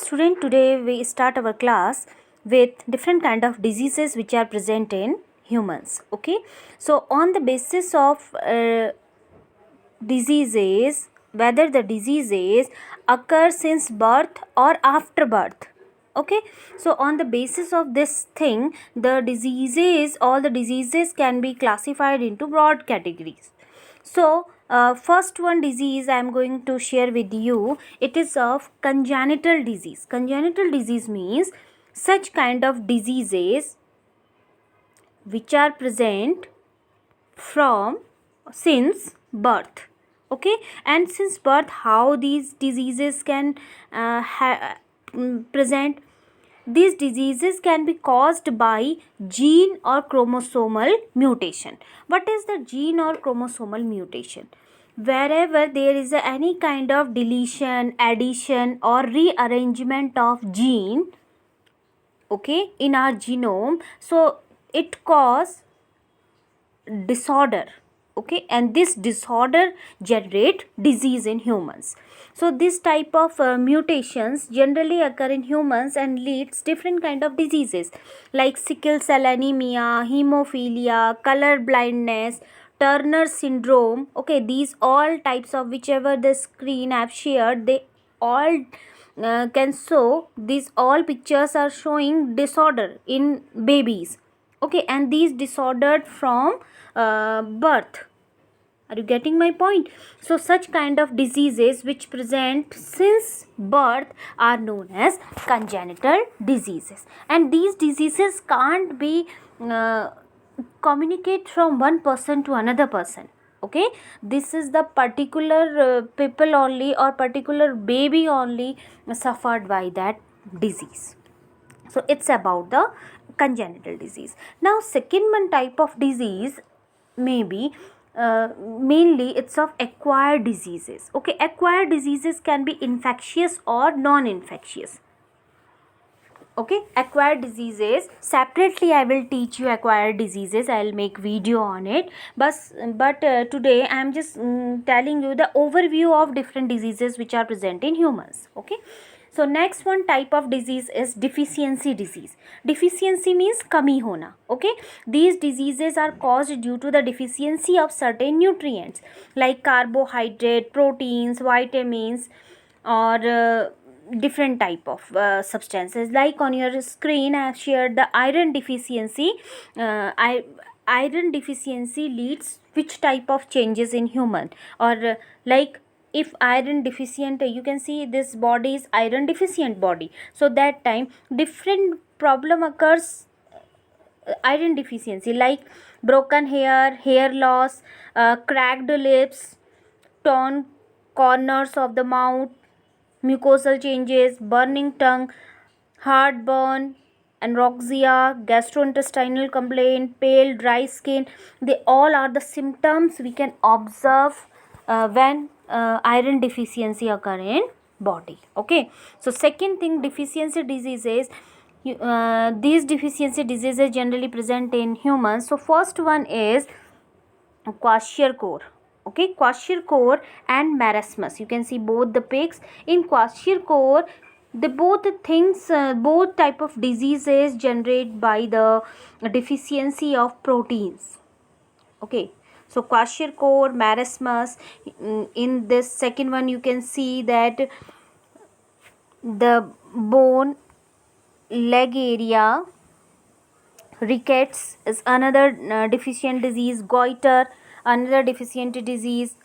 student, today we start our class with different kind of diseases which are present in humans. Okay, so on the basis of diseases, whether the diseases occur since birth or after birth. Okay, so on the basis of this thing, all the diseases can be classified into broad categories. So first one disease I am going to share with you, it is of congenital disease. Congenital disease means such kind of diseases which are present from since birth. Okay, and since birth, how these diseases can present? These diseases can be caused by gene or chromosomal mutation. What is the gene or chromosomal mutation? Wherever there is any kind of deletion, addition or rearrangement of gene, okay, in our genome, so it cause disorder. Okay, and this disorder generate disease in humans. So this type of mutations generally occur in humans and leads different kind of diseases like sickle cell anemia, hemophilia, color blindness, Turner syndrome. Okay, these all types of whichever the screen I have shared, they all can show, these all pictures are showing disorder in babies. Okay, and these disordered from birth. Are you getting my point? So such kind of diseases which present since birth are known as congenital diseases, and these diseases can't be communicate from one person to another person. Okay, this is the particular people only or particular baby only suffered by that disease. So it's about the congenital disease. Now second one type of disease maybe mainly it's of acquired diseases. Okay, acquired diseases can be infectious or non-infectious. Okay, acquired diseases separately I will teach you acquired diseases, I will make video on it, but today I am just telling you the overview of different diseases which are present in humans. Okay, so next one type of disease is deficiency disease. Deficiency means kami hona. Okay, these diseases are caused due to the deficiency of certain nutrients like carbohydrate, proteins, vitamins, or different type of substances. Like on your screen I have shared the iron deficiency. Iron deficiency leads which type of changes in human, or like if iron deficient, you can see this body is iron deficient body, so that time different problem occurs. Iron deficiency like broken hair, hair loss, cracked lips, torn corners of the mouth, mucosal changes, burning tongue, heartburn, anorexia, gastrointestinal complaint, pale, dry skin. They all are the symptoms we can observe when iron deficiency occur in body. Okay, so second thing, deficiency diseases. These deficiency diseases generally present in humans. So first one is kwashiorkor. Okay, kwashiorkor and marasmus, you can see both the pics. In kwashiorkor, the both things, both type of diseases generate by the deficiency of proteins. Okay, so kwashiorkor, marasmus. In this second one you can see that the bone, leg area, rickets is another deficient disease, goiter another deficient disease,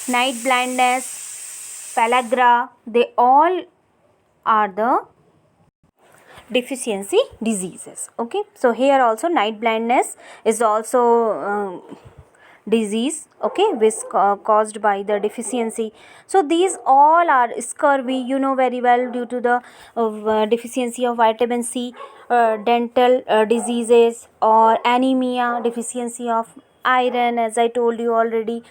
night blindness, pellagra, they all are the deficiency diseases. Okay, so here also night blindness is also disease, okay, which caused by the deficiency. So these all are scurvy, you know very well, due to the deficiency of vitamin C, dental diseases, or anemia, deficiency of iron, as I told you already,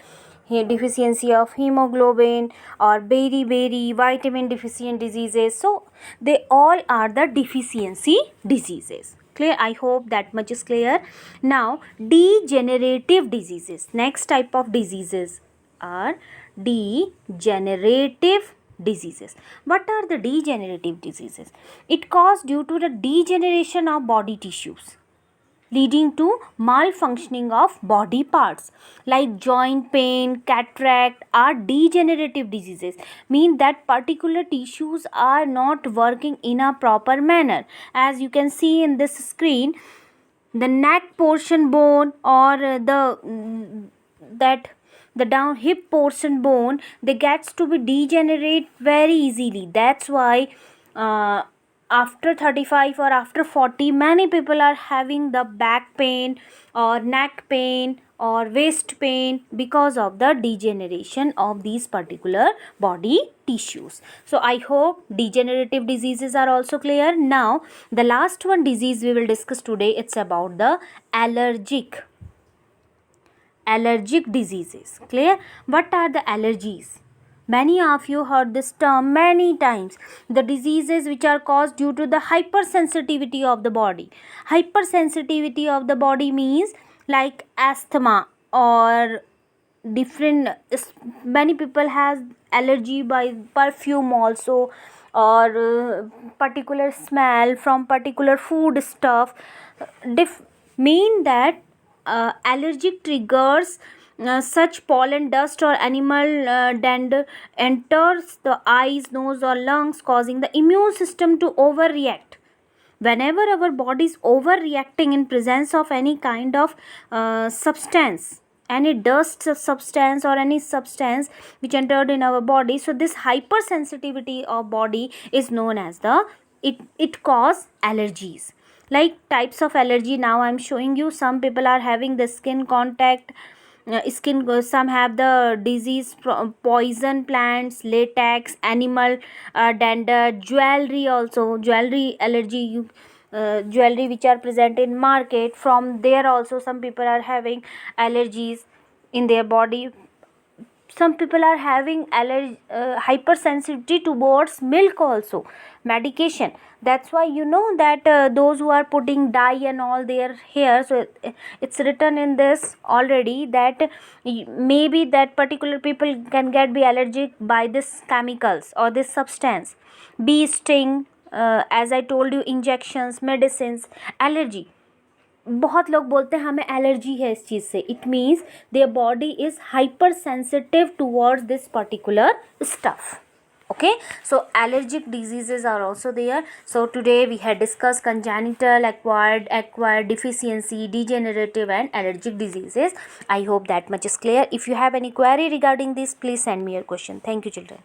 deficiency of hemoglobin, or beriberi, vitamin deficient diseases. So they all are the deficiency diseases. Clear? I hope that much is clear. Now degenerative diseases, next type of diseases are degenerative diseases. What are the degenerative diseases? It caused due to the degeneration of body tissues, leading to malfunctioning of body parts like joint pain, cataract are degenerative diseases, mean that particular tissues are not working in a proper manner. As you can see in this screen, the neck portion bone or that the down hip portion bone, they gets to be degenerate very easily. That's why uh, after 35 or after 40, many people are having the back pain or neck pain or waist pain because of the degeneration of these particular body tissues. So I hope degenerative diseases are also clear. Now the last one disease we will discuss today, it's about the allergic diseases. Clear? What are the allergies? Many of you heard this term many times. The diseases which are caused due to the hypersensitivity of the body. Hypersensitivity of the body means like asthma or different, many people has allergy by perfume also, or particular smell from particular food stuff. Mean that allergic triggers such pollen dust or animal dander enters the eyes, nose or lungs, causing the immune system to overreact. Whenever our body is overreacting in presence of any kind of substance, any dust substance or any substance which entered in our body, so this hypersensitivity of body is known as the it cause allergies. Like types of allergy, now I'm showing you. Some people are having the skin contact, some have the disease from poison plants, latex, animal dander, jewelry also, jewelry allergy. Jewelry which are present in market, from there also some people are having allergies in their body. Some people are having hypersensitivity towards milk also, medication. That's why you know that those who are putting dye and all their hair, so it's written in this already that maybe that particular people can get be allergic by this chemicals or this substance. Bee sting, as I told you, injections, medicines, allergy. बहुत लोग बोलते हैं हमें allergy है इस चीज़ से. It means their body is hyper sensitive towards this particular stuff. Okay, so allergic diseases are also there. So today we had discussed congenital, acquired deficiency, degenerative and allergic diseases. I hope that much is clear. If you have any query regarding this, please send me your question. Thank you, children.